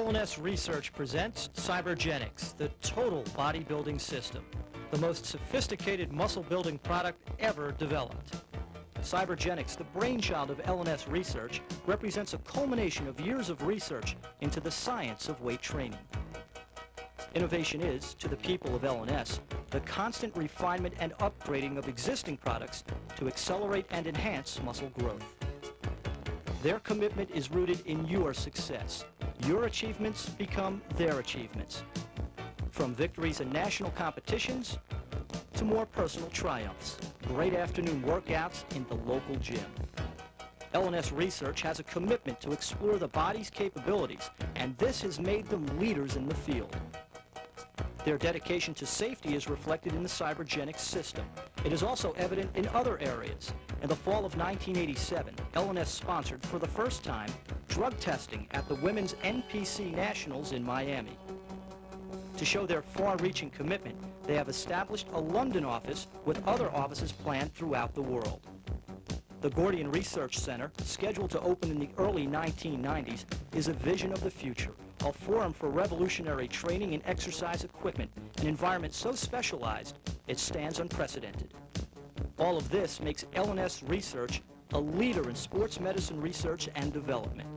L&S Research presents Cybergenics, the total bodybuilding system, the most sophisticated muscle-building product ever developed. Cybergenics, the brainchild of L&S Research, represents a culmination of years of research into the science of weight training. Innovation is, to the people of L&S, the constant refinement and upgrading of existing products to accelerate and enhance muscle growth. Their commitment is rooted in your success. Your achievements become their achievements. From victories in national competitions to more personal triumphs, great afternoon workouts in the local gym. L&S Research has a commitment to explore the body's capabilities, and this has made them leaders in the field. Their dedication to safety is reflected in the Cybergenics system. It is also evident in other areas. In the fall of 1987, L&S sponsored for the first time drug testing at the Women's NPC Nationals in Miami. To show their far-reaching commitment, they have established a London office with other offices planned throughout the world. The Gordian Research Center, scheduled to open in the early 1990s, is a vision of the future, a forum for revolutionary training and exercise equipment, an environment so specialized it stands unprecedented. All of this makes L&S Research a leader in sports medicine research and development.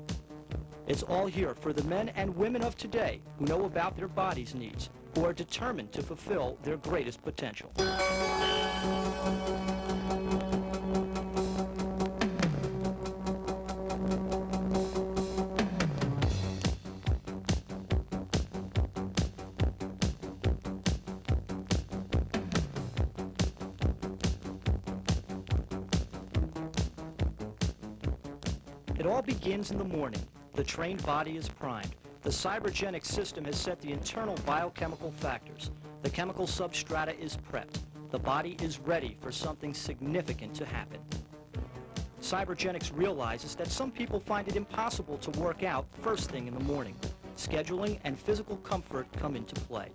It's all here for the men and women of today who know about their body's needs, who are determined to fulfill their greatest potential. It all begins in the morning. The trained body is primed. The Cybergenics system has set the internal biochemical factors. The chemical substrata is prepped. The body is ready for something significant to happen. Cybergenics realizes that some people find it impossible to work out first thing in the morning. Scheduling and physical comfort come into play.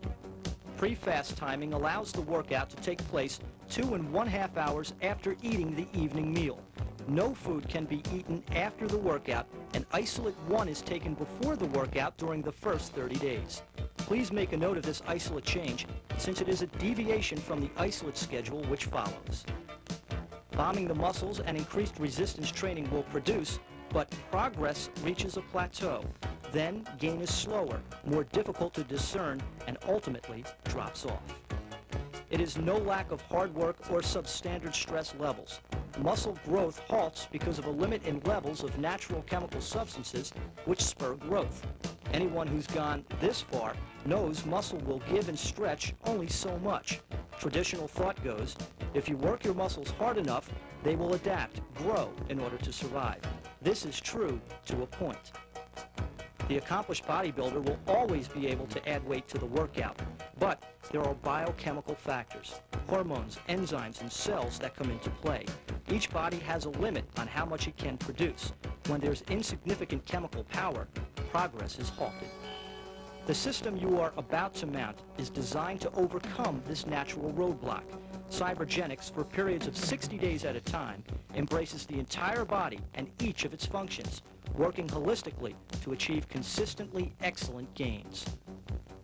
Pre-fast timing allows the workout to take place 2.5 hours after eating the evening meal. No food can be eaten after the workout, and isolate 1 is taken before the workout during the first 30 days. Please make a note of this isolate change, since it is a deviation from the isolate schedule which follows. Bombing the muscles and increased resistance training will produce, but progress reaches a plateau. Then gain is slower, more difficult to discern, and ultimately drops off. It is no lack of hard work or substandard stress levels. Muscle growth halts because of a limit in levels of natural chemical substances which spur growth. Anyone who's gone this far knows muscle will give and stretch only so much. Traditional thought goes, if you work your muscles hard enough, they will adapt, grow in order to survive. This is true to a point. The accomplished bodybuilder will always be able to add weight to the workout, but there are biochemical factors, hormones, enzymes, and cells that come into play. Each body has a limit on how much it can produce. When there's insignificant chemical power, progress is halted. The system you are about to mount is designed to overcome this natural roadblock. Cybergenics, for periods of 60 days at a time, embraces the entire body and each of its functions, working holistically to achieve consistently excellent gains.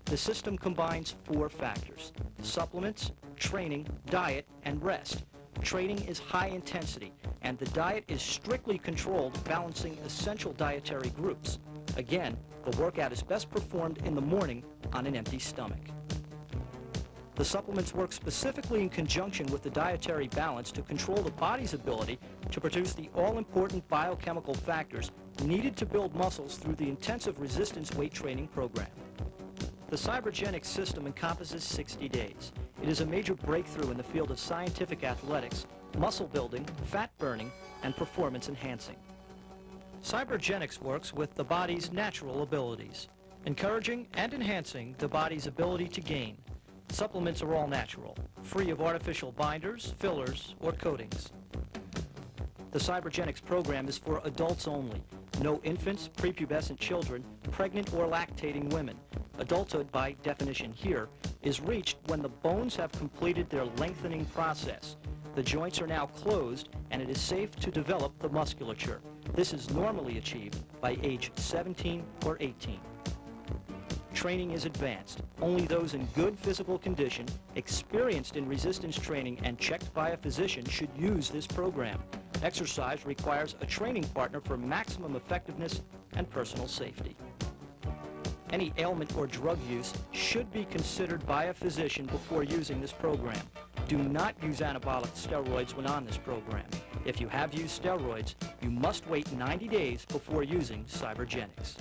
The system combines 4 factors: supplements, training, diet, and rest. Training is high intensity, and the diet is strictly controlled, balancing essential dietary groups. Again, the workout is best performed in the morning on an empty stomach. The supplements work specifically in conjunction with the dietary balance to control the body's ability to produce the all-important biochemical factors needed to build muscles through the intensive resistance weight training program. The Cybergenics system encompasses 60 days. It is a major breakthrough in the field of scientific athletics, muscle building, fat burning, and performance enhancing. Cybergenics works with the body's natural abilities, encouraging and enhancing the body's ability to gain. Supplements are all natural, free of artificial binders, fillers, or coatings. The Cybergenics program is for adults only. No infants, prepubescent children, pregnant or lactating women. Adulthood, by definition here, is reached when the bones have completed their lengthening process. The joints are now closed, and it is safe to develop the musculature. This is normally achieved by age 17 or 18. training is advanced. Only those in good physical condition, experienced in resistance training, and checked by a physician should use this program. Exercise requires a training partner for maximum effectiveness and personal safety. Any ailment or drug use should be considered by a physician before using this program. Do not use anabolic steroids when on this program. If you have used steroids, you must wait 90 days before using Cybergenics.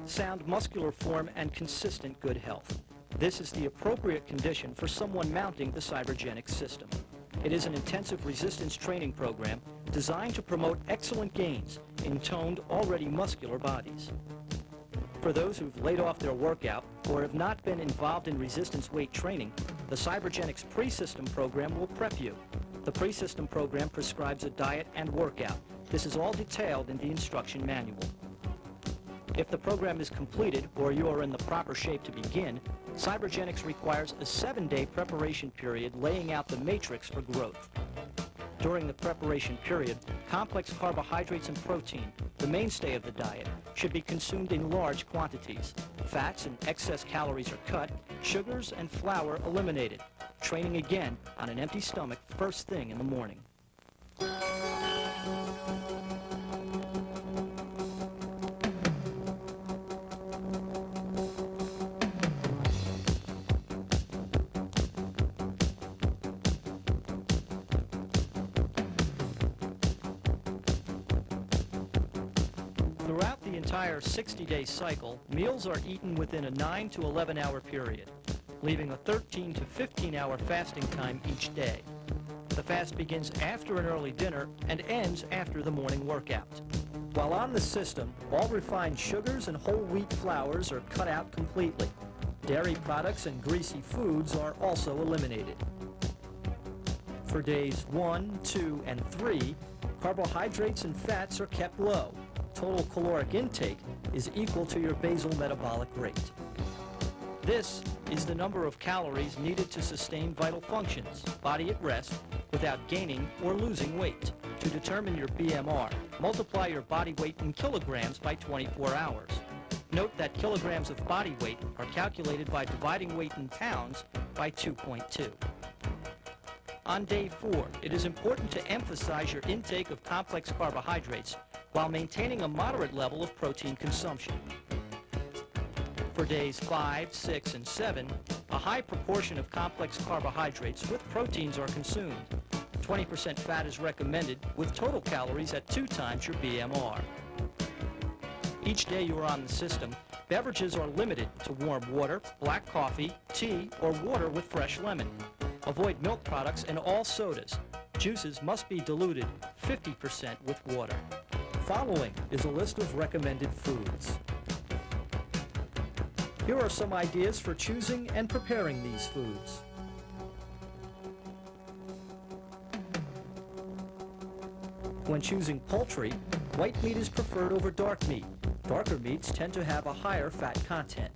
Sound muscular form and consistent good health. This is the appropriate condition for someone mounting the Cybergenics system. It is an intensive resistance training program designed to promote excellent gains in toned, already muscular bodies. For those who've laid off their workout or have not been involved in resistance weight training, the Cybergenics Pre-System program will prep you. The Pre-System program prescribes a diet and workout. This is all detailed in the instruction manual. If the program is completed or you are in the proper shape to begin, Cybergenics requires a 7-day preparation period laying out the matrix for growth. During the preparation period, complex carbohydrates and protein, the mainstay of the diet, should be consumed in large quantities. Fats and excess calories are cut, sugars and flour eliminated. Training again on an empty stomach first thing in the morning. Throughout the entire 60-day cycle, meals are eaten within a 9 to 11 hour period, leaving a 13 to 15 hour fasting time each day. The fast begins after an early dinner and ends after the morning workout. While on the system, all refined sugars and whole wheat flours are cut out completely. Dairy products and greasy foods are also eliminated. For days 1, 2, and 3, carbohydrates and fats are kept low. Total caloric intake is equal to your basal metabolic rate. This is the number of calories needed to sustain vital functions, body at rest, without gaining or losing weight. To determine your BMR, multiply your body weight in kilograms by 24 hours. Note that kilograms of body weight are calculated by dividing weight in pounds by 2.2. On day 4, it is important to emphasize your intake of complex carbohydrates while maintaining a moderate level of protein consumption. For days 5, 6, and 7, a high proportion of complex carbohydrates with proteins are consumed. 20% fat is recommended, with total calories at 2 times your BMR. Each day you are on the system, beverages are limited to warm water, black coffee, tea, or water with fresh lemon. Avoid milk products and all sodas. Juices must be diluted 50% with water. Following is a list of recommended foods. Here are some ideas for choosing and preparing these foods. When choosing poultry, white meat is preferred over dark meat. Darker meats tend to have a higher fat content.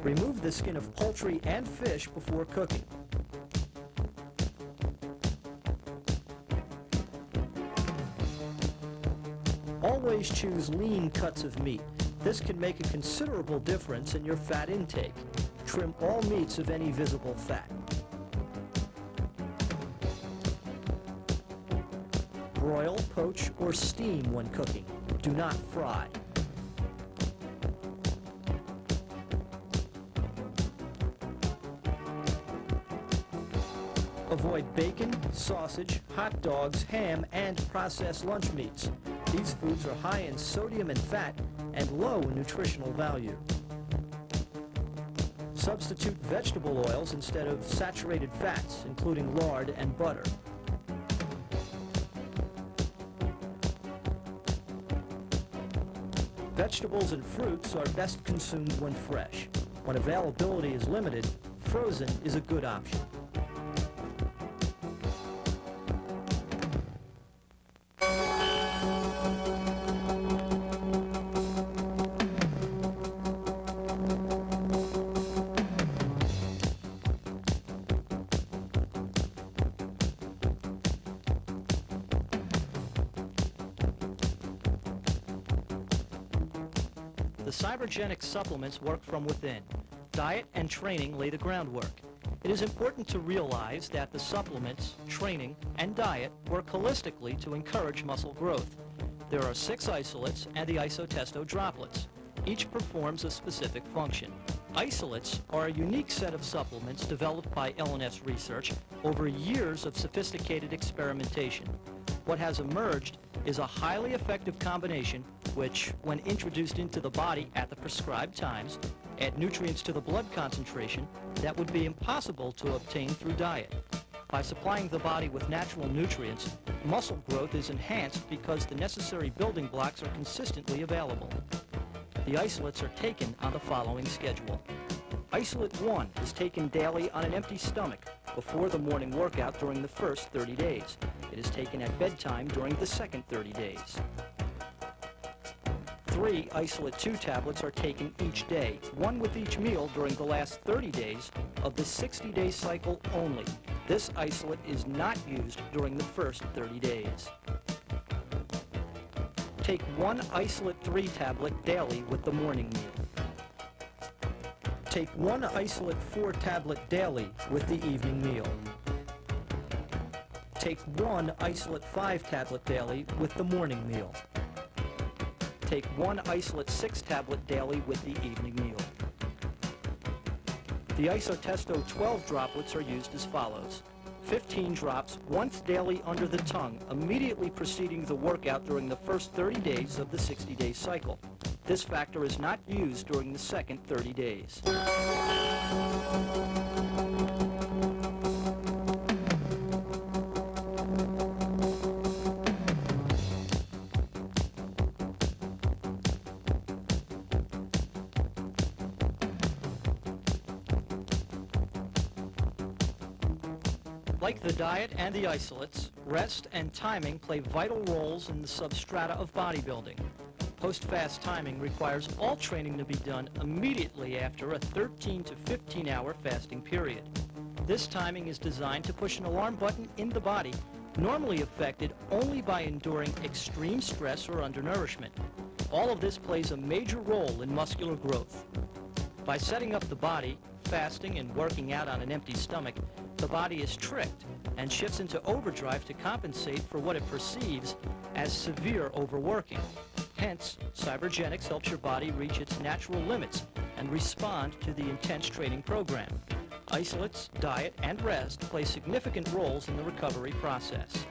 Remove the skin of poultry and fish before cooking. Always choose lean cuts of meat. This can make a considerable difference in your fat intake. Trim all meats of any visible fat. Broil, poach, or steam when cooking. Do not fry. Avoid bacon, sausage, hot dogs, ham, and processed lunch meats. These foods are high in sodium and fat and low in nutritional value. Substitute vegetable oils instead of saturated fats, including lard and butter. Vegetables and fruits are best consumed when fresh. When availability is limited, frozen is a good option. the Cybergenics supplements work from within. Diet and training lay the groundwork. It is important to realize that the supplements, training, and diet work holistically to encourage muscle growth. There are 6 isolates and the isotesto droplets. Each performs a specific function. Isolates are a unique set of supplements developed by L&S Research over years of sophisticated experimentation. What has emerged is a highly effective combination which, when introduced into the body at the prescribed times, add nutrients to the blood concentration that would be impossible to obtain through diet. By supplying the body with natural nutrients, muscle growth is enhanced because the necessary building blocks are consistently available. The isolates are taken on the following schedule. Isolate 1 is taken daily on an empty stomach before the morning workout during the first 30 days. It is taken at bedtime during the second 30 days. 3 Isolate 2 tablets are taken each day, one with each meal during the last 30 days of the 60-day cycle only. This isolate is not used during the first 30 days. Take 1 Isolate 3 tablet daily with the morning meal. Take 1 Isolate 4 tablet daily with the evening meal. Take 1 Isolate 5 tablet daily with the morning meal. Take 1 Isolate 6 tablet daily with the evening meal. The isotesto 12 droplets are used as follows. 15 drops once daily under the tongue, immediately preceding the workout during the first 30 days of the 60-day cycle. This factor is not used during the second 30 days. Like the diet and the isolates, rest and timing play vital roles in the substrata of bodybuilding. Post-fast timing requires all training to be done immediately after a 13 to 15-hour fasting period. This timing is designed to push an alarm button in the body, normally affected only by enduring extreme stress or undernourishment. All of this plays a major role in muscular growth. By setting up the body, fasting, and working out on an empty stomach, the body is tricked and shifts into overdrive to compensate for what it perceives as severe overworking. Hence, Cybergenics helps your body reach its natural limits and respond to the intense training program. Isolates, diet, and rest play significant roles in the recovery process.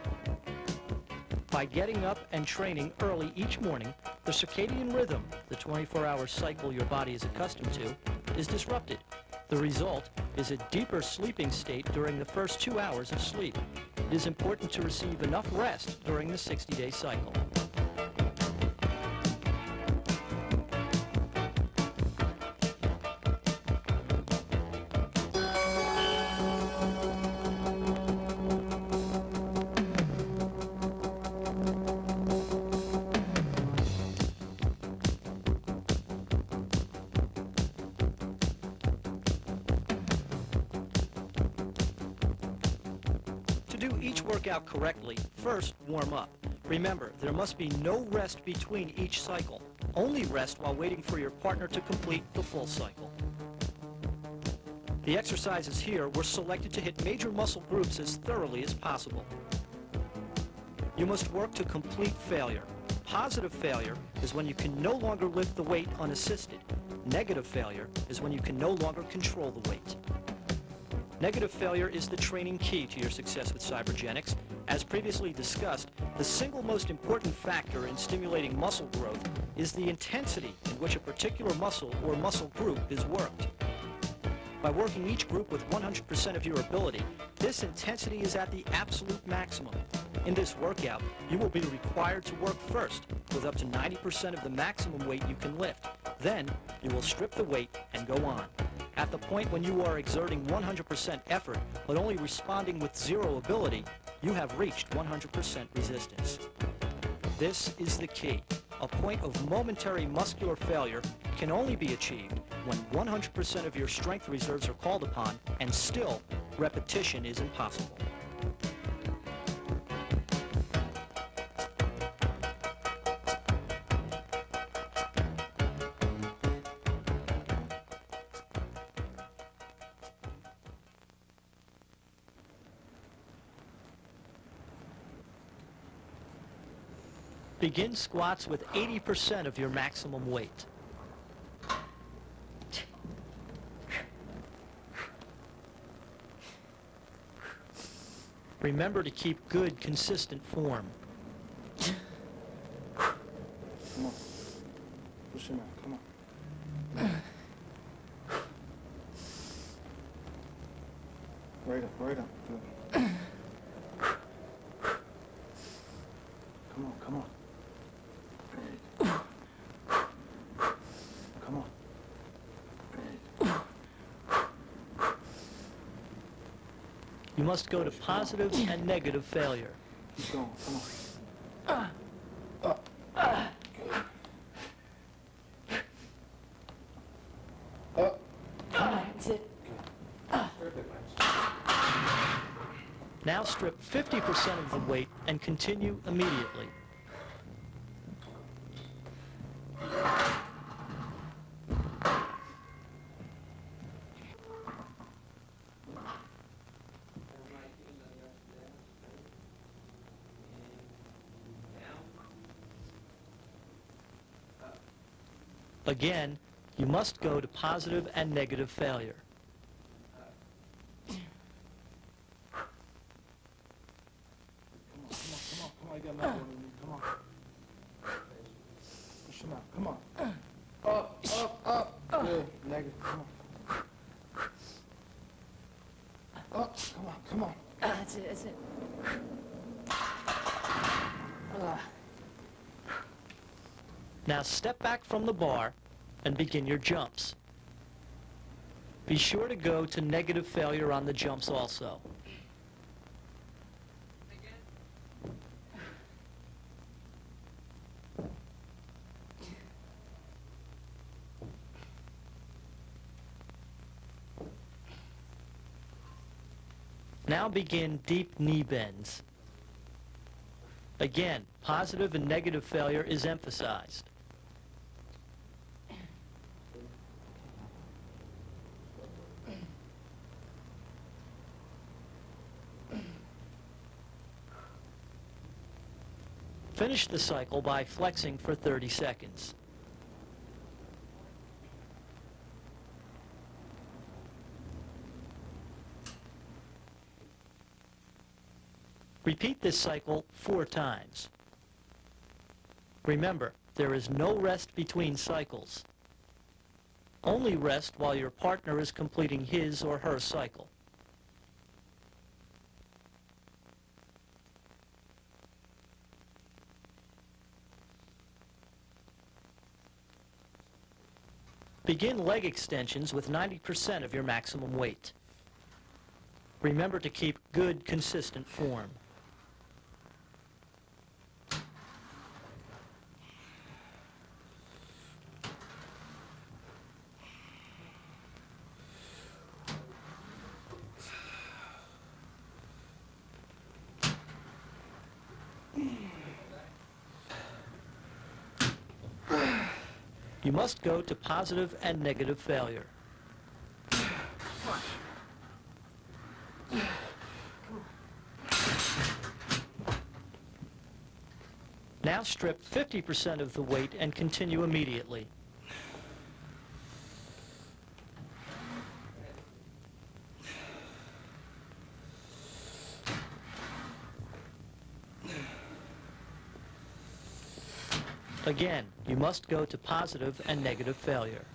By getting up and training early each morning, the circadian rhythm, the 24-hour cycle your body is accustomed to, is disrupted. The result is a deeper sleeping state during the first 2 hours of sleep. It is important to receive enough rest during the 60-day cycle. To do each workout correctly, first warm up. Remember, there must be no rest between each cycle. Only rest while waiting for your partner to complete the full cycle. The exercises here were selected to hit major muscle groups as thoroughly as possible. You must work to complete failure. Positive failure is when you can no longer lift the weight unassisted. Negative failure is when you can no longer control the weight. Negative failure is the training key to your success with Cybergenics. As previously discussed, the single most important factor in stimulating muscle growth is the intensity in which a particular muscle or muscle group is worked. By working each group with 100% of your ability, this intensity is at the absolute maximum. In this workout, you will be required to work first with up to 90% of the maximum weight you can lift. Then, you will strip the weight and go on. At the point when you are exerting 100% effort, but only responding with zero ability, you have reached 100% resistance. This is the key. A point of momentary muscular failure can only be achieved when 100% of your strength reserves are called upon, and still, repetition is impossible. Begin squats with 80% of your maximum weight. Remember to keep good, consistent form. Come on. Push him out. Come on. Right up, right up. Good. Come on, come on. Come on. You must go to positive and negative failure. Keep going. Come on. Up. Up. That's it. Now strip 50% of the weight and continue immediately. Again, you must go to positive and negative failure. Come on, you got another one in you. Come on. Push him out. Come on. Up. Good. Negative. Come on. Up. Come on. That's it. Now step back from the bar and begin your jumps. Be sure to go to negative failure on the jumps also. Now begin deep knee bends. Again, positive and negative failure is emphasized. Finish the cycle by flexing for 30 seconds. Repeat this cycle 4 times. Remember, there is no rest between cycles. Only rest while your partner is completing his or her cycle. Begin leg extensions with 90% of your maximum weight. Remember to keep good, consistent form. You must go to positive and negative failure. Now strip 50% of the weight and continue immediately. Again, you must go to positive and negative failure.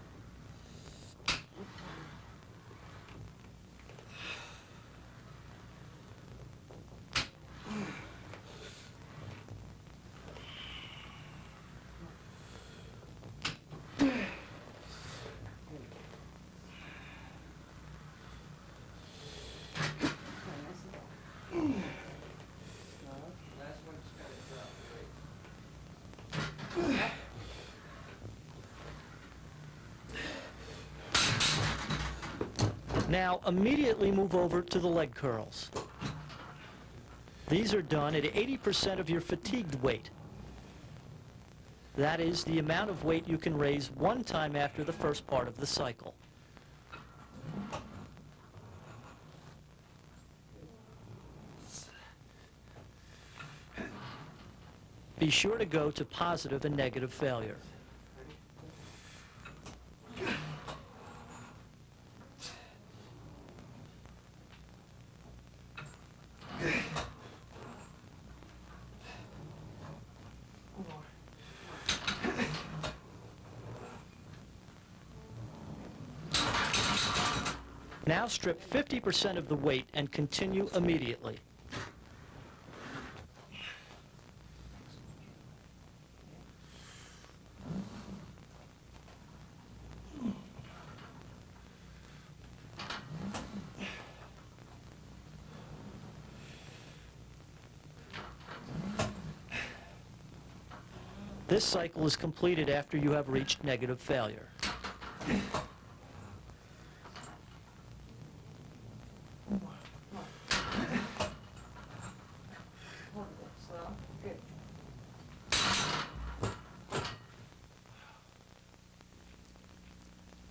Now, immediately move over to the leg curls. These are done at 80% of your fatigued weight. That is the amount of weight you can raise one time after the first part of the cycle. Be Be sure to go to positive and negative failure. Now strip 50% of the weight and continue immediately. This cycle is completed after you have reached negative failure. Good.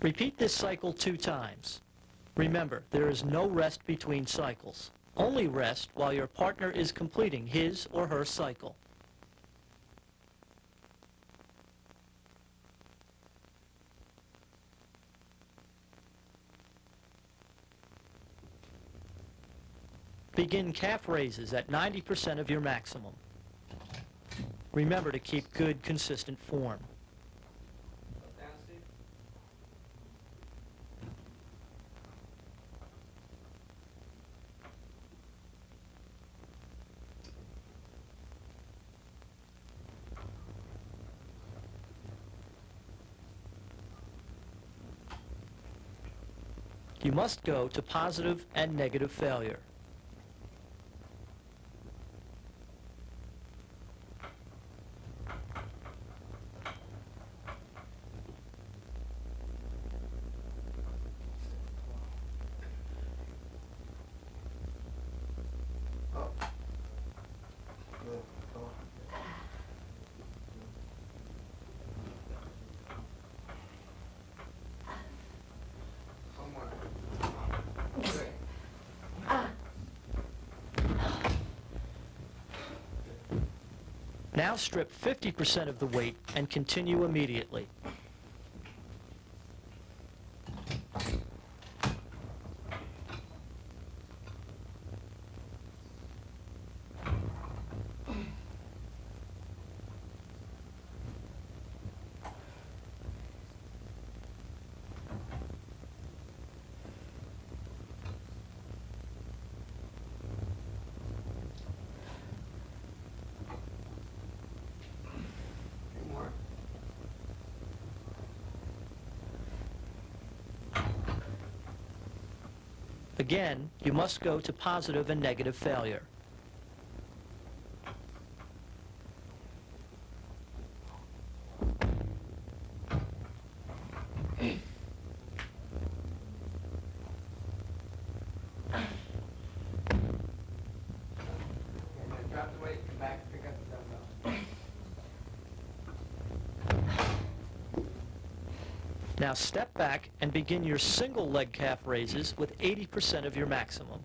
Repeat this cycle 2 times. Remember, there is no rest between cycles. Only rest while your partner is completing his or her cycle. Begin calf raises at 90% of your maximum. Remember to keep good, consistent form. You must go to positive and negative failure. Now strip 50% of the weight and continue immediately. Again, you must go to positive and negative failure. Drop the weight, come back, pick up the dumbbell. Now step back and begin your single leg calf raises with 80% of your maximum.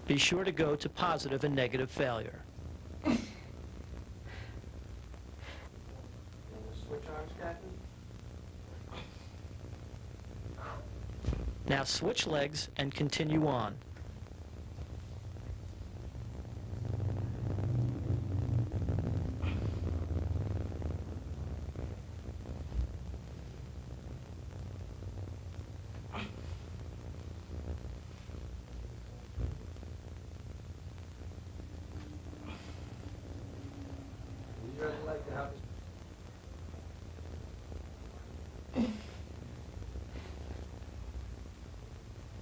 Be sure to go to positive and negative failure. Switch arms, Captain. Now switch legs and continue on. Would you really like to help us?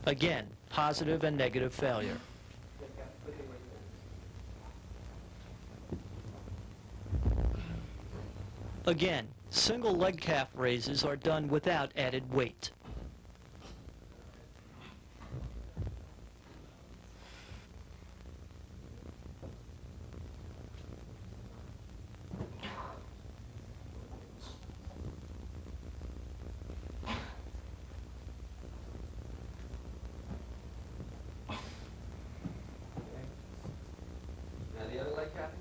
Again, positive and negative failure. Put the weight down. Again, single leg calf raises are done without added weight. Now the other leg, Kathy?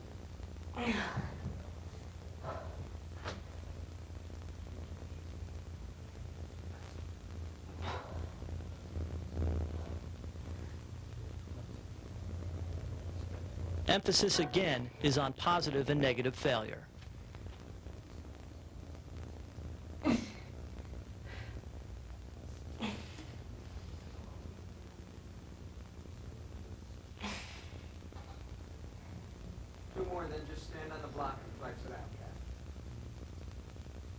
Emphasis again is on positive and negative failure. Two more, then just stand on the block and flex it out,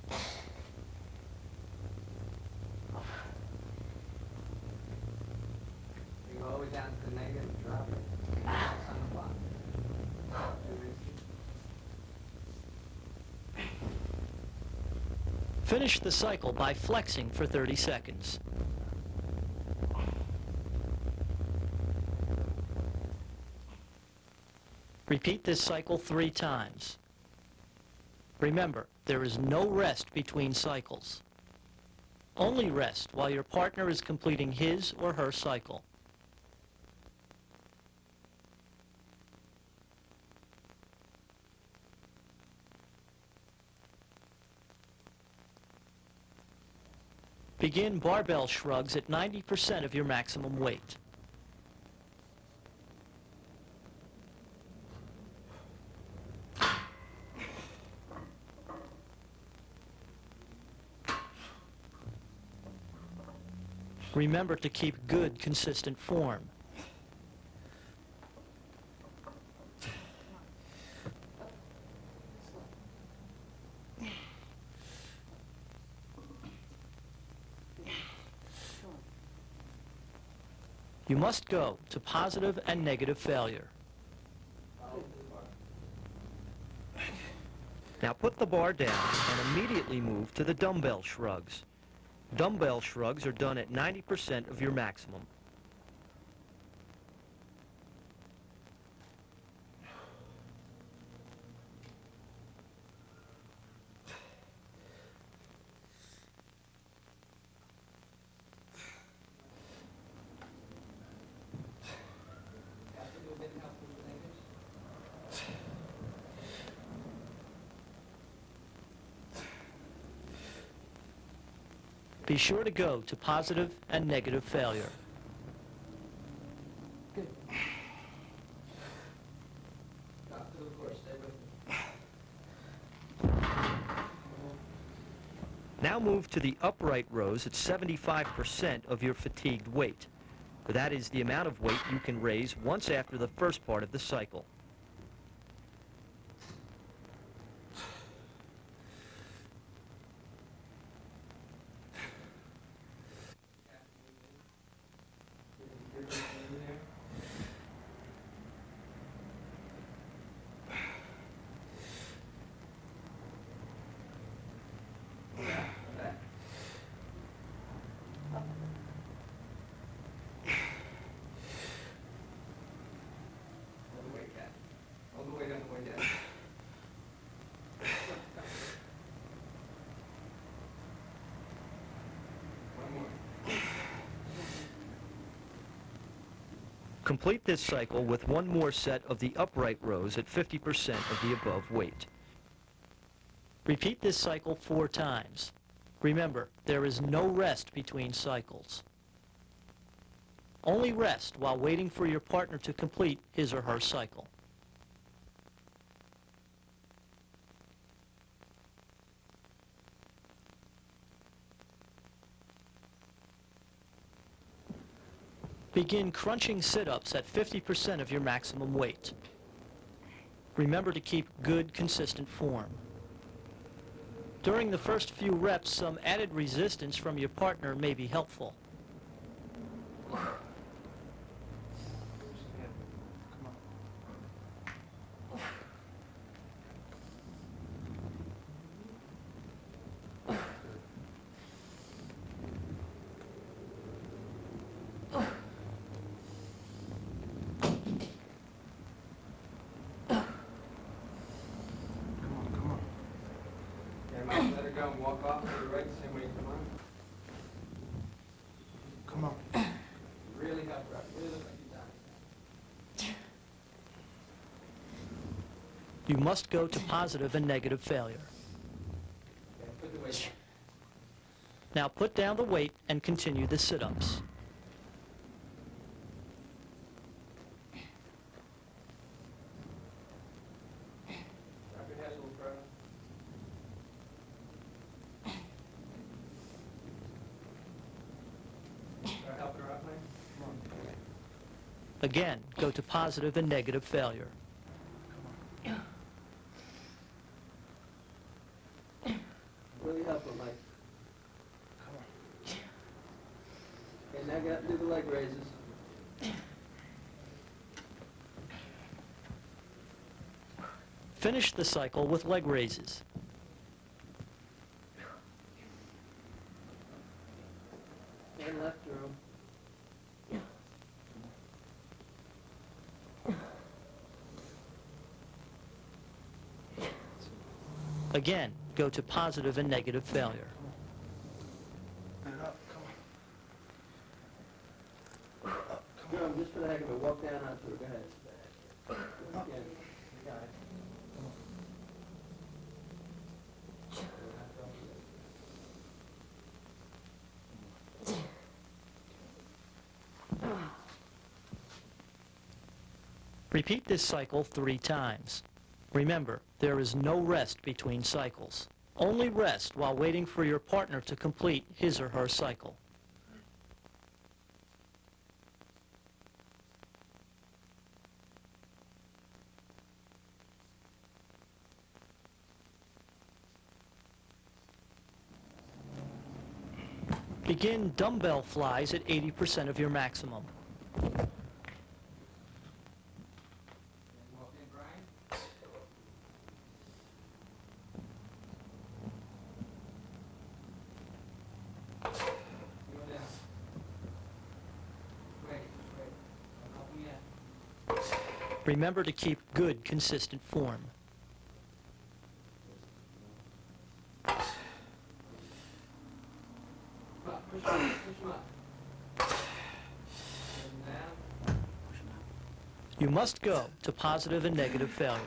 Kathy. You go all the way down to the negative and drop it. Flex on the block. Finish the cycle by flexing for 30 seconds. Repeat this cycle 3 times. Remember, there is no rest between cycles. Only rest while your partner is completing his or her cycle. Begin barbell shrugs at 90% of your maximum weight. Remember to keep good, consistent form. You must go to positive and negative failure. Now put the bar down and immediately move to the dumbbell shrugs. Dumbbell shrugs are done at 90% of your maximum. Kathy, do a bit help with the negatives? Be sure to go to positive and negative failure. Drop to the floor, stay with me. Now move to the upright rows at 75% of your fatigued weight. That is the amount of weight you can raise once after the first part of the cycle. Complete this cycle with one more set of the upright rows at 50% of the above weight. Repeat this cycle 4 times. Remember, there is no rest between cycles. Only rest while waiting for your partner to complete his or her cycle. Begin crunching sit-ups at 50% of your maximum weight. Remember to keep good, consistent form. During the first few reps, some added resistance from your partner may be helpful. You must go to positive and negative failure. Okay, put the weight. Now put down the weight and continue the sit-ups. Drop your head a little further. Start helping her up, man. Come on. Again, go to positive and negative failure. Really help her, Mike. Come on. Okay, now get up and do the leg raises. Finish the cycle with leg raises. And left through. Again, go to positive and negative failure. Get up. Come on. Up. Come Jerome, just for the heck of it, walk down onto her. Go ahead. Again. You got it. Repeat this cycle 3 times. Remember, there is no rest between cycles. Only rest while waiting for your partner to complete his or her cycle. Begin dumbbell flies at 80% of your maximum. Walk in, Brian. Go down. Wait. I'm helping you. Remember to keep good, consistent form. Come up, push him up. Push him down. You must go to positive and negative failure.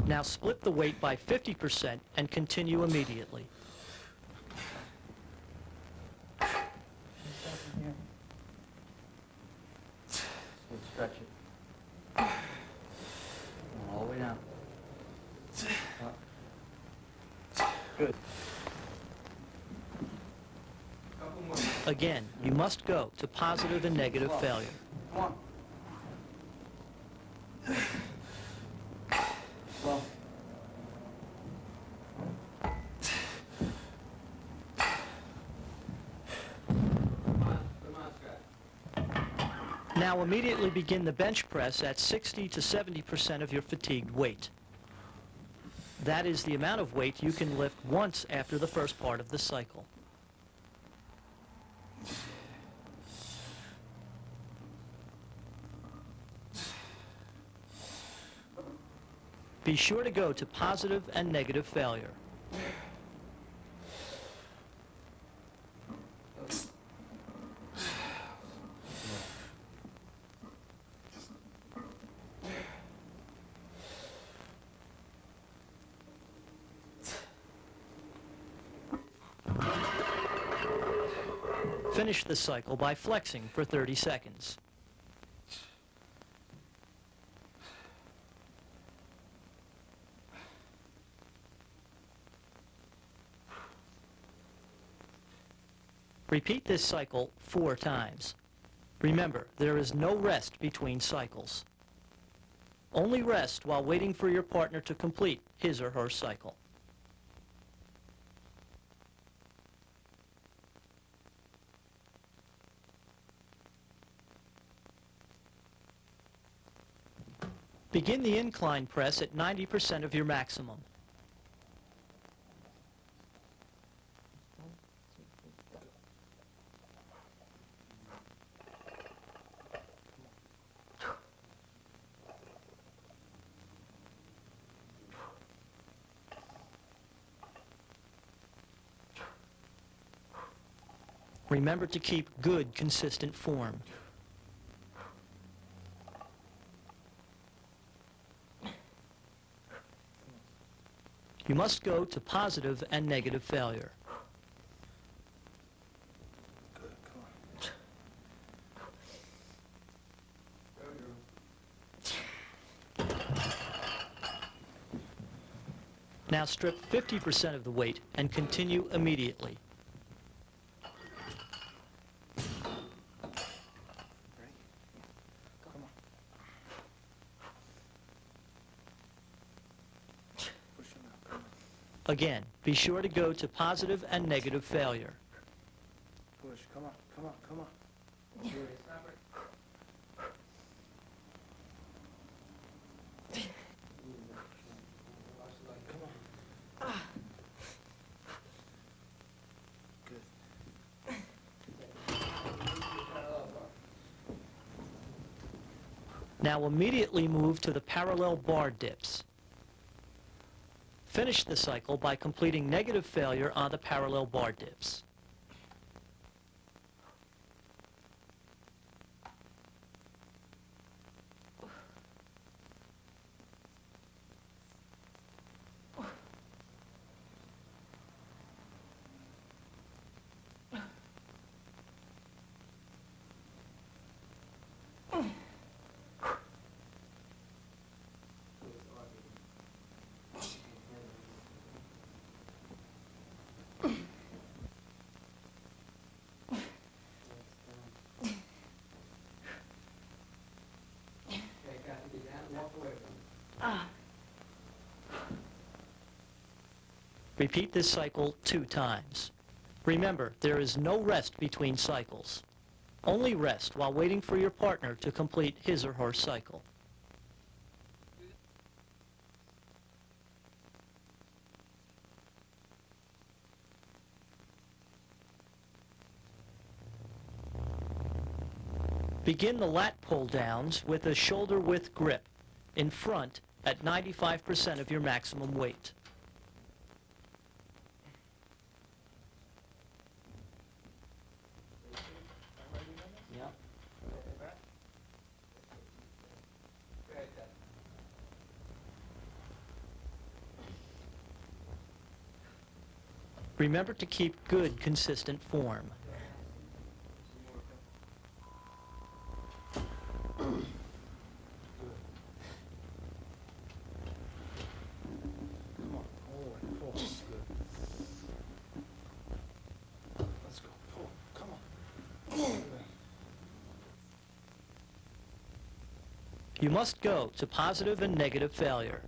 Now split the weight by 50% and continue immediately. Start from here. Good, stretch it. All the way down. Up. Good. Couple more. Again, you must go to positive and negative failure. Come on. Slow. Come on, Scott. Now immediately begin the bench press at 60 to 70% of your fatigued weight. That is the amount of weight you can lift once after the first part of the cycle. Be sure to go to positive and negative failure. Finish the cycle by flexing for 30 seconds. Repeat this cycle 4 times. Remember, there is no rest between cycles. Only rest while waiting for your partner to complete his or her cycle. Begin the incline press at 90% of your maximum. Remember to keep good, consistent form. You must go to positive and negative failure. Good, come on. Now strip 50% of the weight and continue immediately. Ready? Come on. Push him out, come on. Again, be sure to go to positive and negative failure. Push, come on, come on, come on. Serious, stop it. Watch the light. Come on. Good. Now immediately move to the parallel bar dips. Finish the cycle by completing negative failure on the parallel bar dips. Okay, Kathy, get down and walk away from it. Repeat this cycle 2 times. Remember, there is no rest between cycles. Only rest while waiting for your partner to complete his or her cycle. Begin the lat pull-downs with a shoulder-width grip in front at 95% of your maximum weight. Yep. Okay, Kathy. Remember to keep good, consistent form. Come on, all the way, pull. Good. Let's go, pull, come on. Good. You must go to positive and negative failure.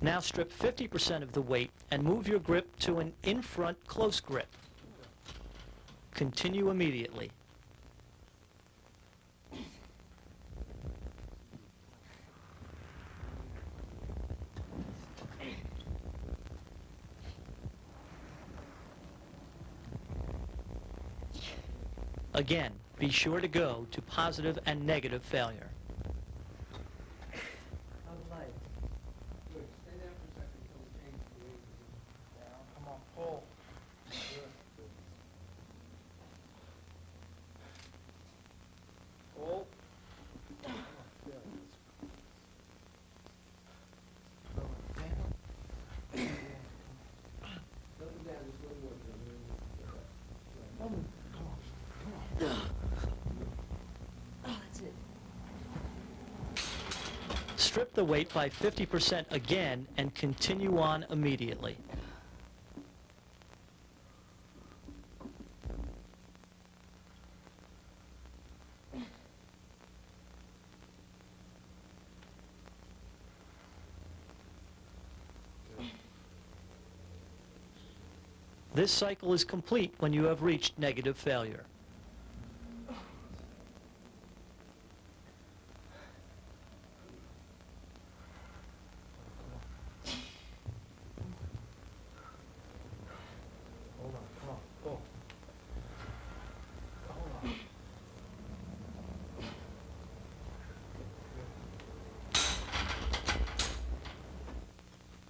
Now strip 50% of the weight and move your grip to an in-front close grip. Continue immediately. Again, be sure to go to positive and negative failure. How's the light? Good, stay there for a second until we change the weight. Down, come on, pull. Good. Pull. Come on, yeah, Slow it down just a little more. Strip the weight by 50% again and continue on immediately. This cycle is complete when you have reached negative failure. Hold on, come on, pull. Hold on.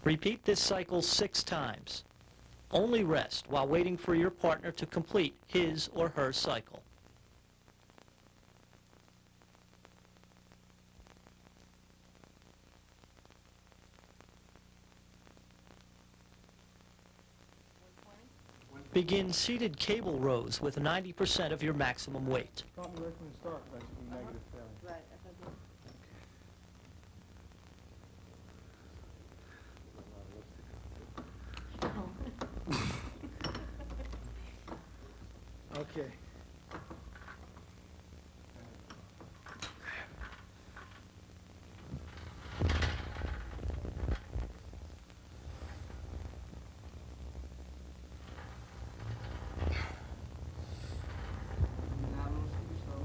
Repeat this cycle 6 times. Only rest while waiting for your partner to complete his or her cycle. Begin seated cable rows with 90% of your maximum weight. Start me right from the start, that should be negative failure. Right, I thought you... Okay. Now, I'm super slow.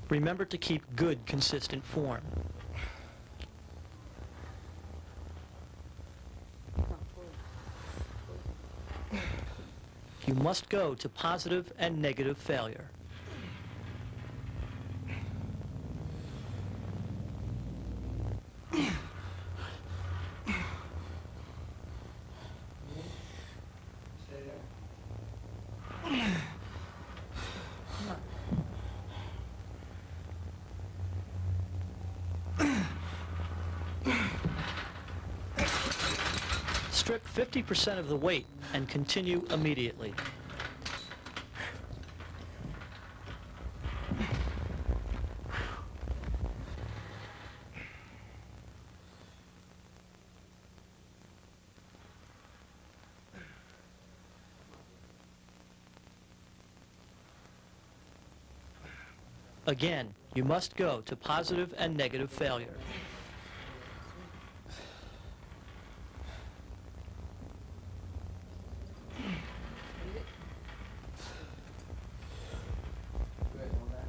Remember to keep good, consistent form. You must go to positive and negative failure. Stay there. Strip 50% of the weight and continue immediately. Again, you must go to positive and negative failure. Good, hold that.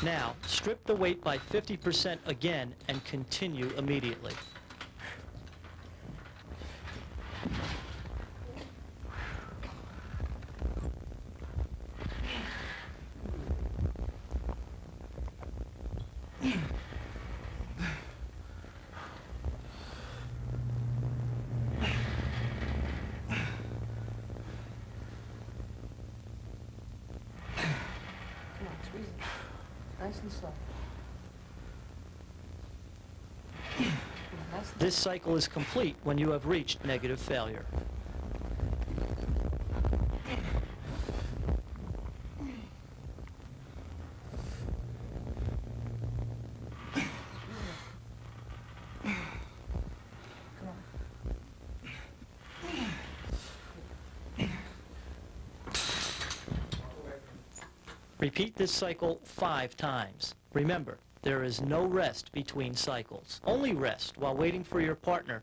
Now, strip the weight by 50% again and continue immediately. Come on, squeeze it. Nice and slow. Come on, nice and This cycle is complete when you have reached negative failure. Come on. Repeat this cycle 5 times. Remember, there is no rest between cycles. Only rest while waiting for your partner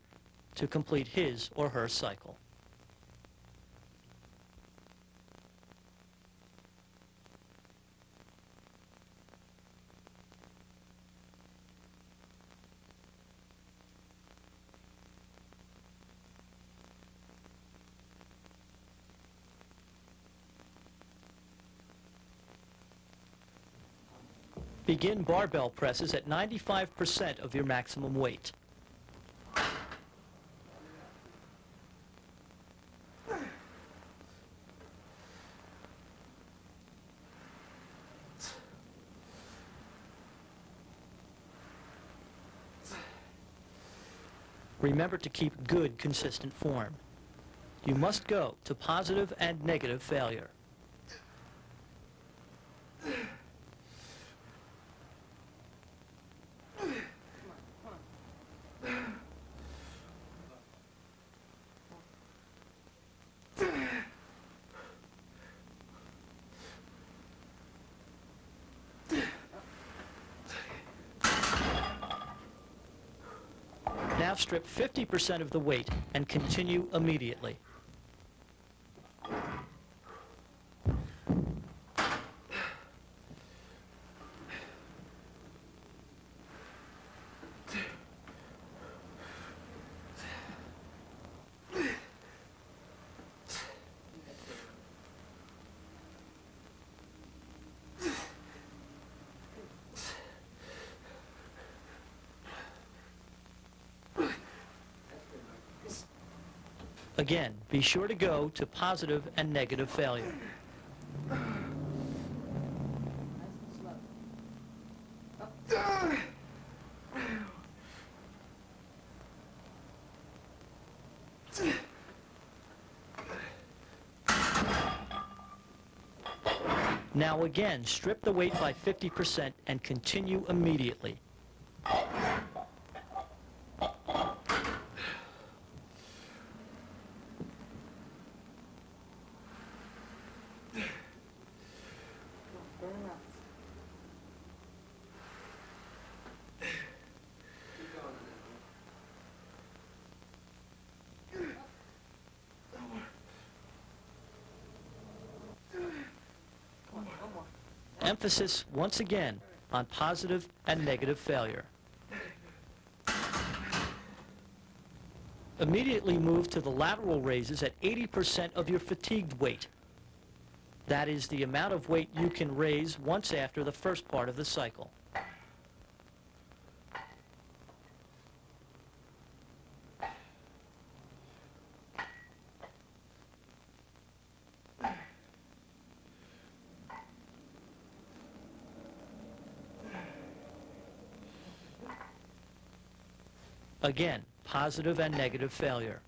to complete his or her cycle. Begin barbell presses at 95% of your maximum weight. Remember to keep good, consistent form. You must go to positive and negative failure. Now strip 50% of the weight and continue immediately. Again, be sure to go to positive and negative failure. Nice and slow. Up. Now again, strip the weight by 50% and continue immediately. Turn around. Keep going. Come on, one more. Emphasis, once again, on positive and negative failure. Immediately move to the lateral raises at 80% of your fatigued weight. That is the amount of weight you can raise once after the first part of the cycle. Again, positive and negative failure.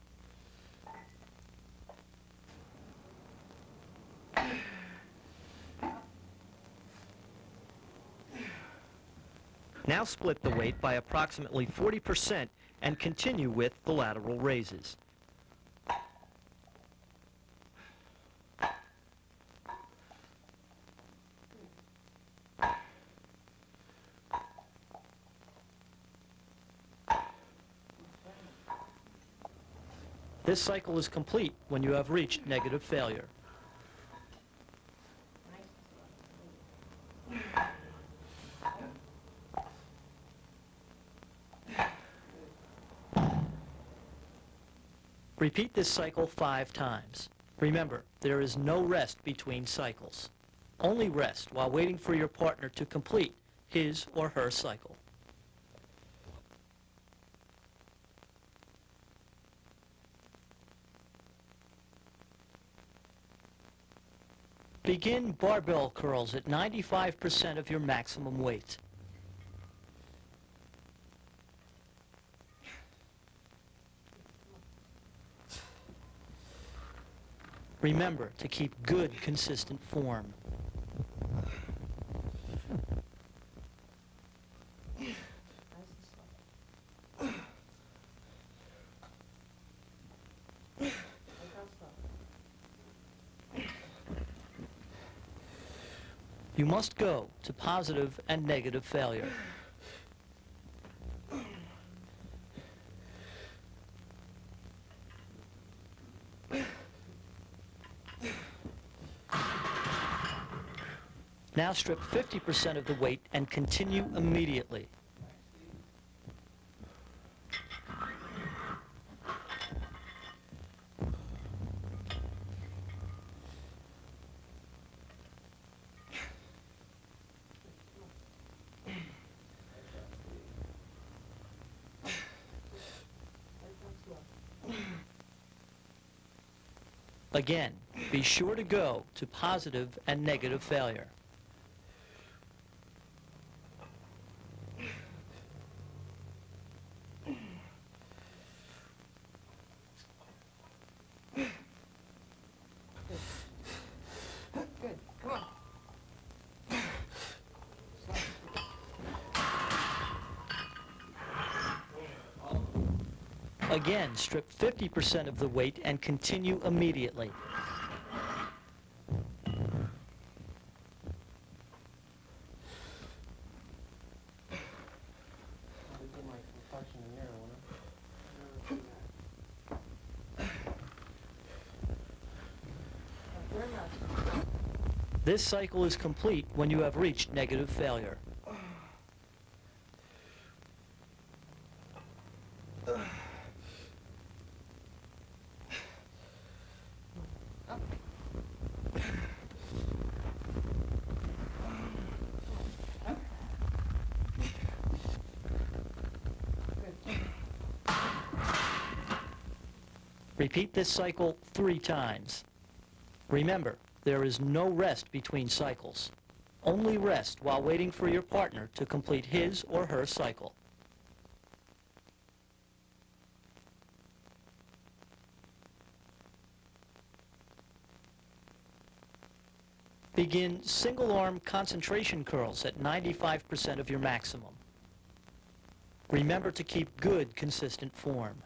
Now split the weight by approximately 40% and continue with the lateral raises. This cycle is complete when you have reached negative failure. Nice and slow. Repeat this cycle 5 times. Remember, there is no rest between cycles. Only rest while waiting for your partner to complete his or her cycle. Begin barbell curls at 95% of your maximum weight. Remember to keep good, consistent form. Nice and slow. Look how slow. You must go to positive and negative failure. Now strip 50% of the weight and continue immediately. Again, be sure to go to positive and negative failure. Good. Come on. Again, strip 50% of the weight and continue immediately. Turn around. This cycle is complete when you have reached negative failure. Repeat this cycle 3 times. Remember, there is no rest between cycles. Only rest while waiting for your partner to complete his or her cycle. Begin single-arm concentration curls at 95% of your maximum. Remember to keep good, consistent form.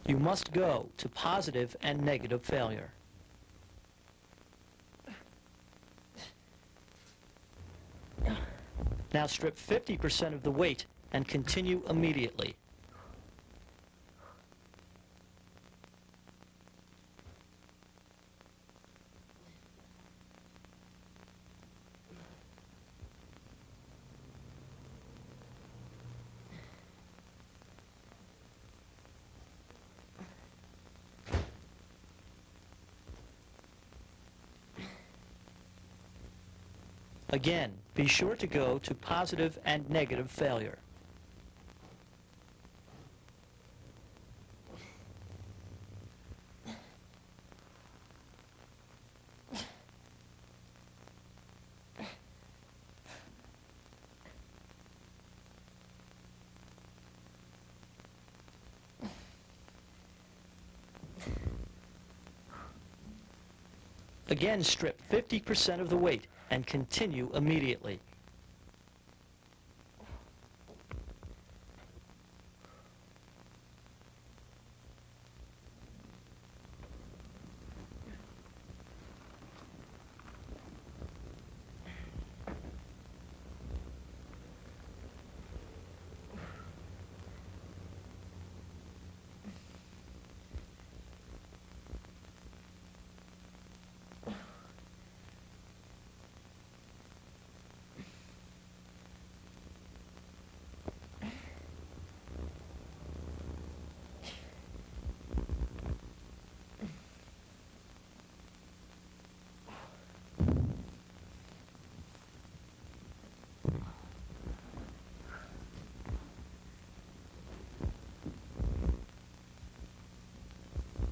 You must go to positive and negative failure. Now strip 50% of the weight and continue immediately. Again, be sure to go to positive and negative failure. Again, strip 50% of the weight and continue immediately.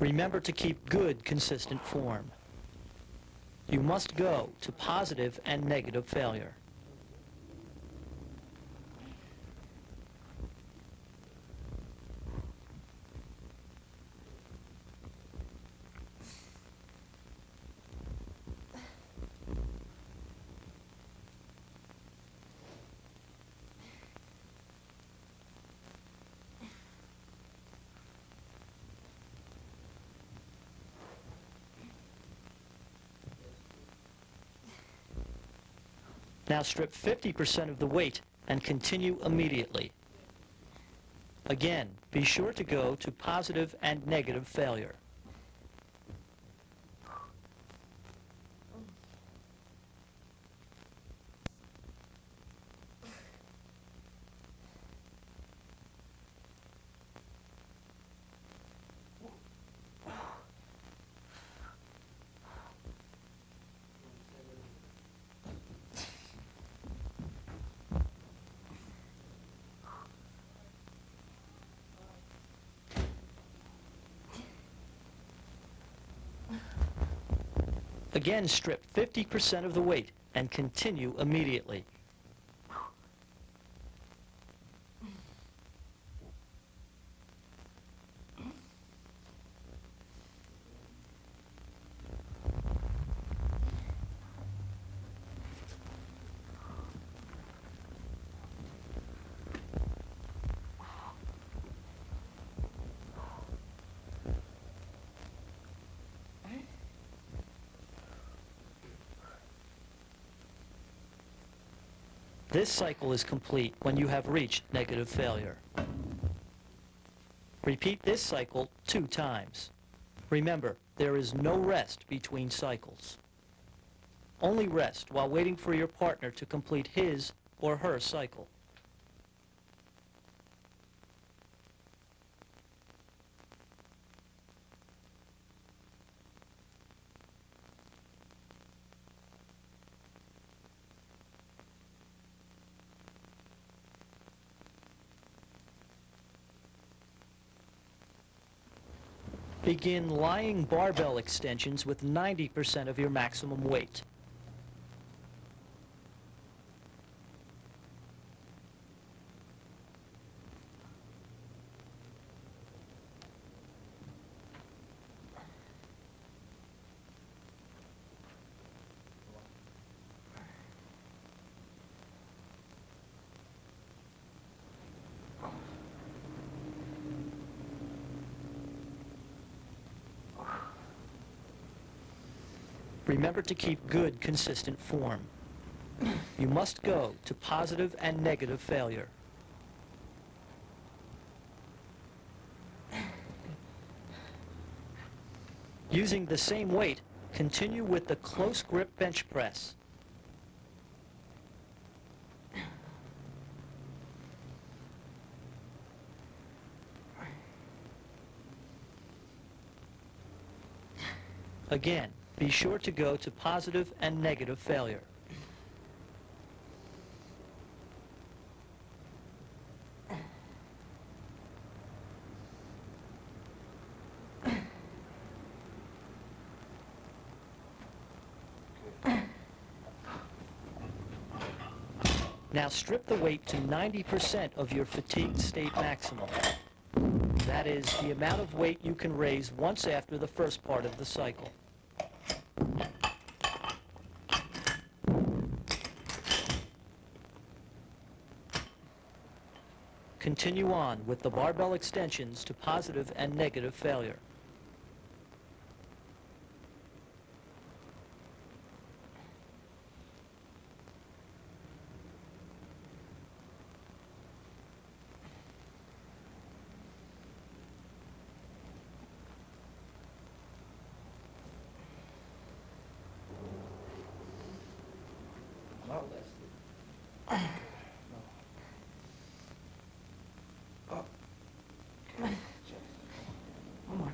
Remember to keep good, consistent form. You must go to positive and negative failure. Now strip 50% of the weight and continue immediately. Again, be sure to go to positive and negative failure. Again, strip 50% of the weight and continue immediately. This cycle is complete when you have reached negative failure. Repeat this cycle 2 times. Remember, there is no rest between cycles. Only rest while waiting for your partner to complete his or her cycle. Begin lying barbell extensions with 90% of your maximum weight. Remember to keep good, consistent form. You must go to positive and negative failure. Using the same weight, continue with the close grip bench press. Again, be sure to go to positive and negative failure. Now strip the weight to 90% of your fatigued state maximum. That is the amount of weight you can raise once after the first part of the cycle. Continue on with the barbell extensions to positive and negative failure. No. Less. One more.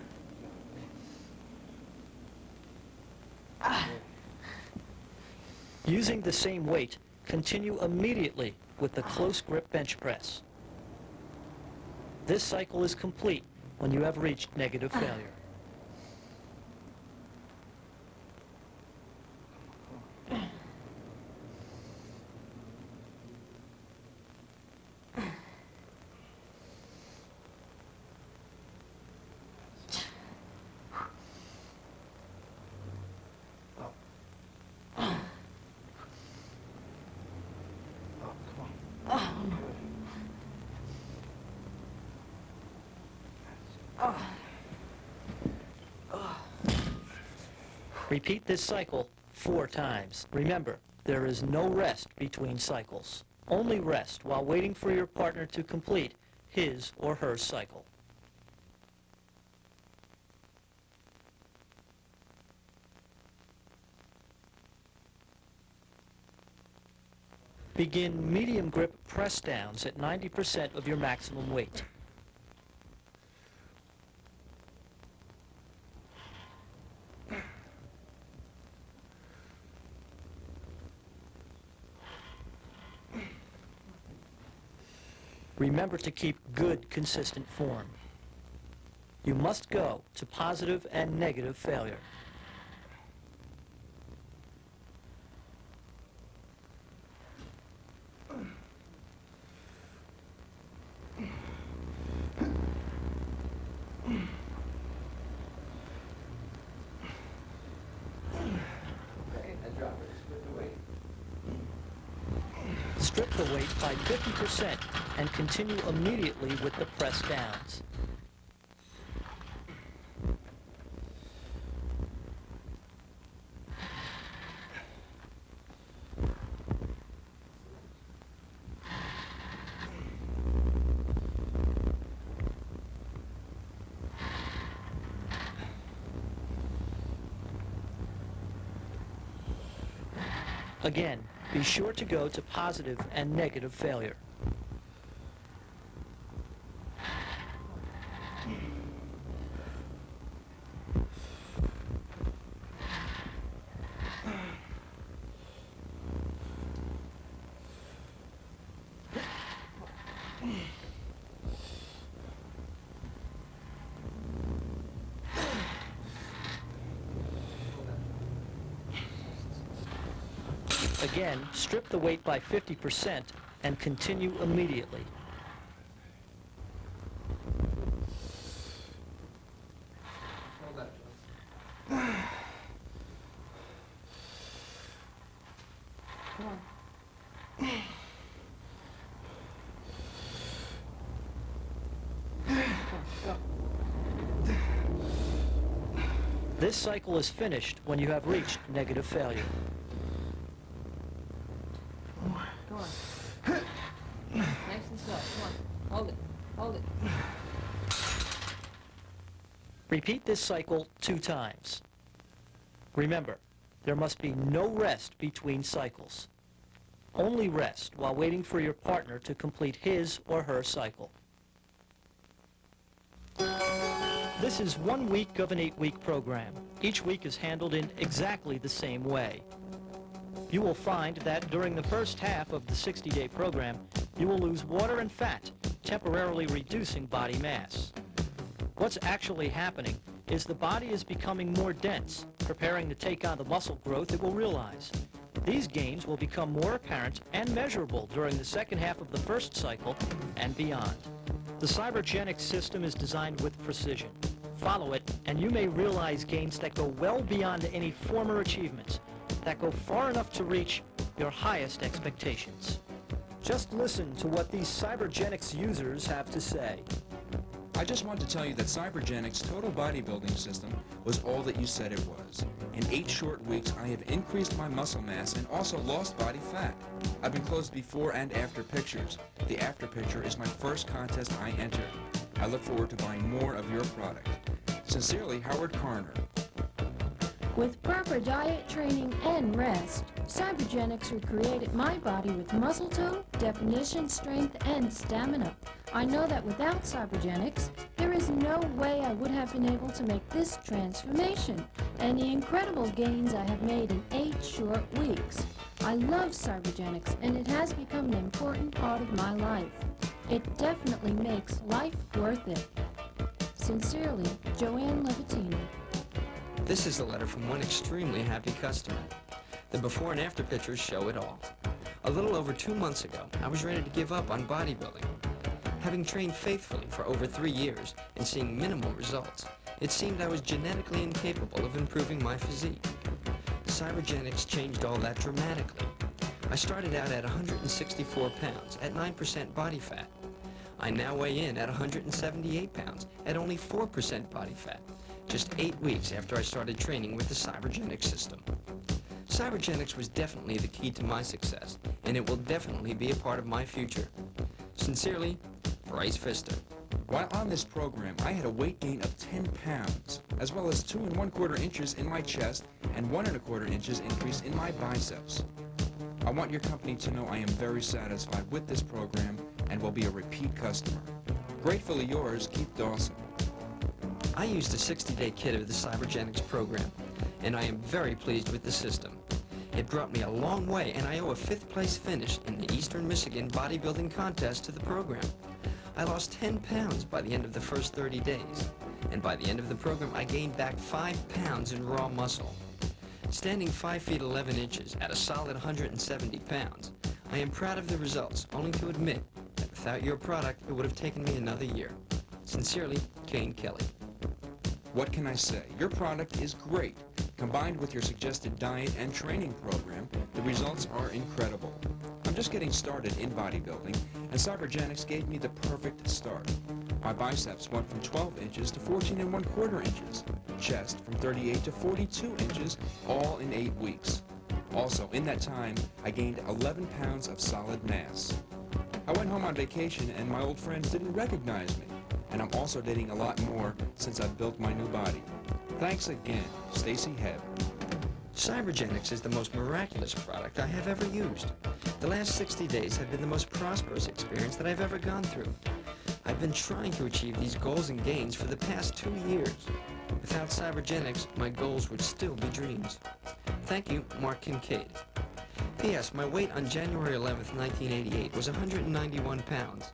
Using the same weight, continue immediately with the close grip bench press. This cycle is complete when you have reached negative failure. Repeat this cycle 4 times. Remember, there is no rest between cycles. Only rest while waiting for your partner to complete his or her cycle. Begin medium grip press downs at 90% of your maximum weight. Remember to keep good, consistent form. You must go to positive and negative failure. Okay, now drop it. Split the weight. Strip the weight by 50% and continue immediately with the press downs. Again, be sure to go to positive and negative failure. Again, strip the weight by 50% and continue immediately. Hold that, Joe. Come on. Go. This cycle is finished when you have reached negative failure. Go on. Nice and slow. Come on. Hold it. Hold it. Repeat this cycle 2 times. Remember, there must be no rest between cycles. Only rest while waiting for your partner to complete his or her cycle. This is 1 week of an 8-week program. Each week is handled in exactly the same way. You will find that during the first half of the 60-day program, you will lose water and fat, temporarily reducing body mass. What's actually happening is the body is becoming more dense, preparing to take on the muscle growth it will realize. These gains will become more apparent and measurable during the second half of the first cycle and beyond. The Cybergenics system is designed with precision. Follow it, and you may realize gains that go well beyond any former achievements, that go far enough to reach your highest expectations. Just listen to what these Cybergenics users have to say. I just want to tell you that Cybergenics' total bodybuilding system was all that you said it was. In 8 short weeks, I have increased my muscle mass and also lost body fat. I've enclosed before and after pictures. The after picture is my first contest I entered. I look forward to buying more of your product. Sincerely, Howard Carner. With proper diet, training, and rest, Cybergenics recreated my body with muscle tone, definition, strength, and stamina. I know that without Cybergenics, there is no way I would have been able to make this transformation and the incredible gains I have made in 8 short weeks. I love Cybergenics, and it has become an important part of my life. It definitely makes life worth it. Sincerely, Joanne Levatini. This is a letter from one extremely happy customer. The before and after pictures show it all. A little over 2 months ago, I was ready to give up on bodybuilding. Having trained faithfully for over 3 years and seeing minimal results, it seemed I was genetically incapable of improving my physique. Cybergenics changed all that dramatically. I started out at 164 pounds at 9% body fat. I now weigh in at 178 pounds at only 4% body fat, just 8 weeks after I started training with the Cybergenics system. Cybergenics was definitely the key to my success, and it will definitely be a part of my future. Sincerely, Bryce Pfister. While on this program, I had a weight gain of 10 pounds, as well as 2 1/4 inches in my chest and 1 1/4 inches increase in my biceps. I want your company to know I am very satisfied with this program and will be a repeat customer. Gratefully yours, Keith Dawson. I used a 60-day kit of the Cybergenics program, and I am very pleased with the system. It brought me a long way, and I owe a 5th place finish in the Eastern Michigan bodybuilding contest to the program. I lost 10 pounds by the end of the first 30 days, and by the end of the program I gained back 5 pounds in raw muscle. Standing 5 feet 11 inches at a solid 170 pounds, I am proud of the results, only to admit that without your product it would have taken me another year. Sincerely, Kane Kelly. What can I say? Your product is great. Combined with your suggested diet and training program, the results are incredible. I'm just getting started in bodybuilding, and Cybergenics gave me the perfect start. My biceps went from 12 inches to 14 1/4 inches, chest from 38 to 42 inches, all in 8 weeks. Also, in that time, I gained 11 pounds of solid mass. I went home on vacation and my old friends didn't recognize me, and I'm also dating a lot more since I've built my new body. Thanks again, Stacy Hebb. Cybergenics is the most miraculous product I have ever used. The last 60 days have been the most prosperous experience that I've ever gone through. I've been trying to achieve these goals and gains for the past 2 years. Without Cybergenics, my goals would still be dreams. Thank you, Mark Kincaid. P.S. My weight on January 11th, 1988 was 191 pounds.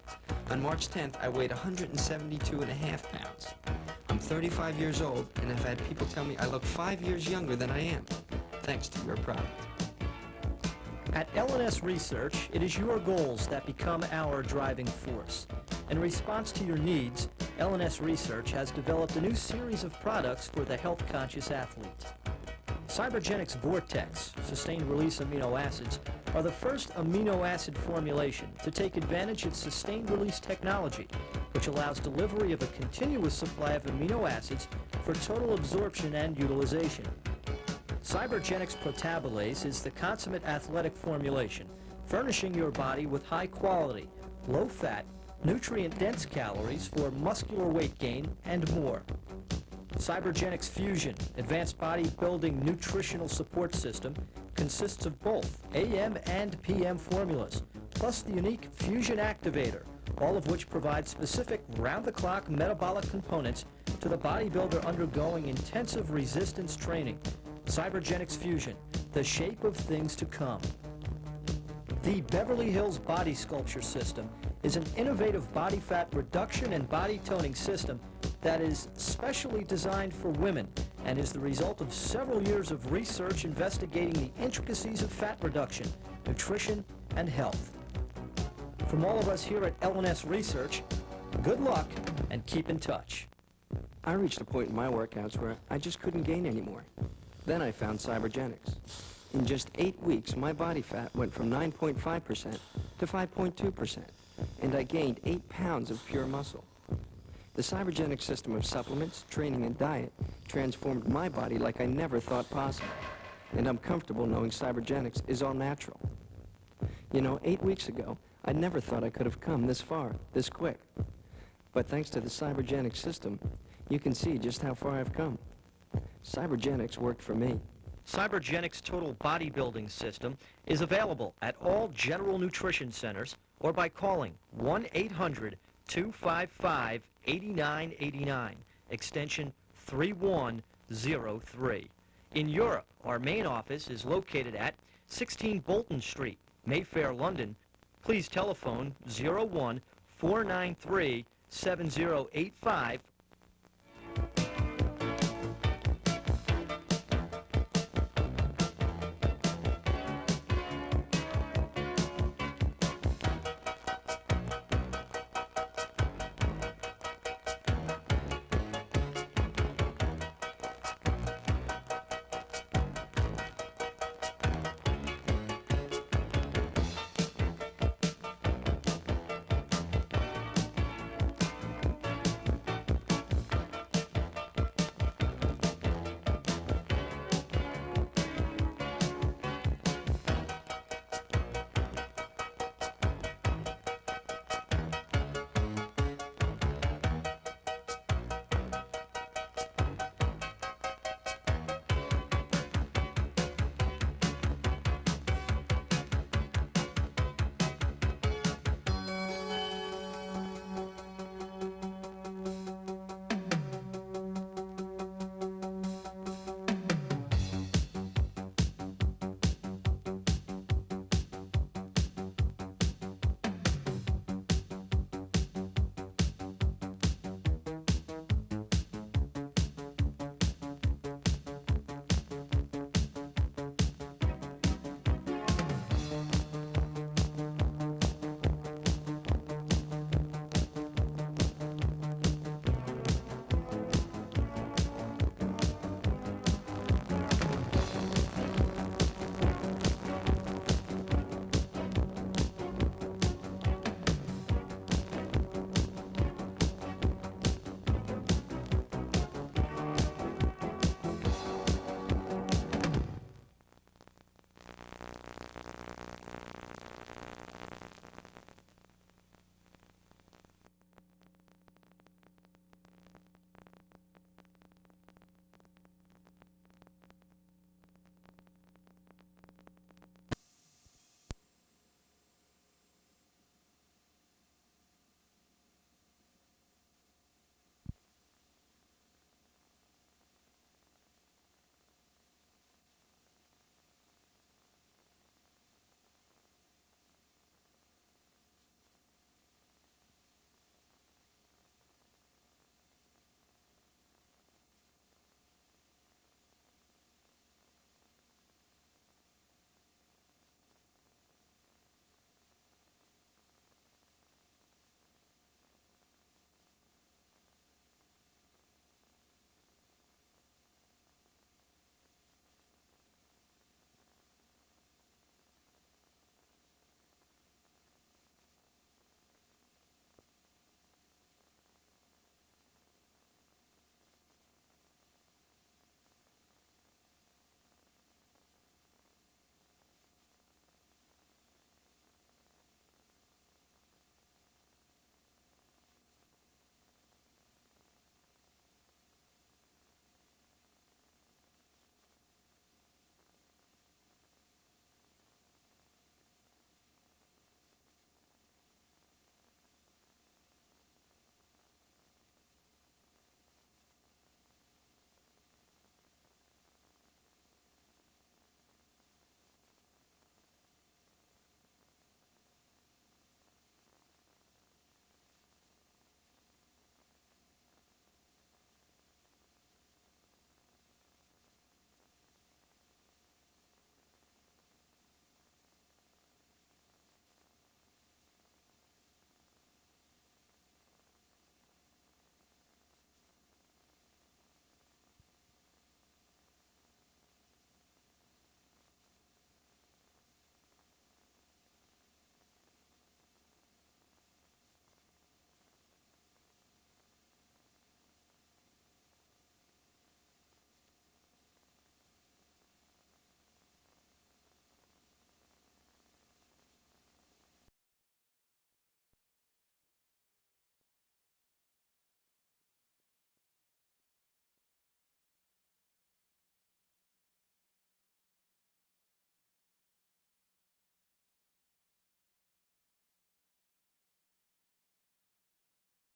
On March 10th, I weighed 172.5 pounds. I'm 35 years old, and I've had people tell me I look 5 years younger than I am, thanks to your product. At L&S Research, it is your goals that become our driving force. In response to your needs, L&S Research has developed a new series of products for the health-conscious athlete. Cybergenics Vortex, sustained-release amino acids, are the first amino acid formulation to take advantage of sustained-release technology, which allows delivery of a continuous supply of amino acids for total absorption and utilization. Cybergenics Protabolase is the consummate athletic formulation, furnishing your body with high-quality, low-fat, nutrient-dense calories for muscular weight gain and more. Cybergenics Fusion, advanced bodybuilding nutritional support system, consists of both AM and PM formulas, plus the unique Fusion Activator, all of which provide specific round-the-clock metabolic components to the bodybuilder undergoing intensive resistance training. Cybergenics Fusion, the shape of things to come. The Beverly Hills Body Sculpture System is an innovative body fat reduction and body toning system that is specially designed for women and is the result of several years of research investigating the intricacies of fat reduction, nutrition, and health. From all of us here at L&S Research, good luck and keep in touch. I reached a point in my workouts where I just couldn't gain anymore. Then I found Cybergenics. In just 8 weeks, my body fat went from 9.5% to 5.2%, and I gained 8 pounds of pure muscle. The Cybergenics system of supplements, training, and diet transformed my body like I never thought possible, and I'm comfortable knowing Cybergenics is all natural. You know, 8 weeks ago, I never thought I could have come this far, this quick. But thanks to the Cybergenics system, you can see just how far I've come. Cybergenics worked for me. Cybergenics Total Bodybuilding System is available at all General Nutrition Centers or by calling 1-800-255-8989, extension 3103. In Europe, our main office is located at 16 Bolton Street, Mayfair, London. Please telephone 01-493-7085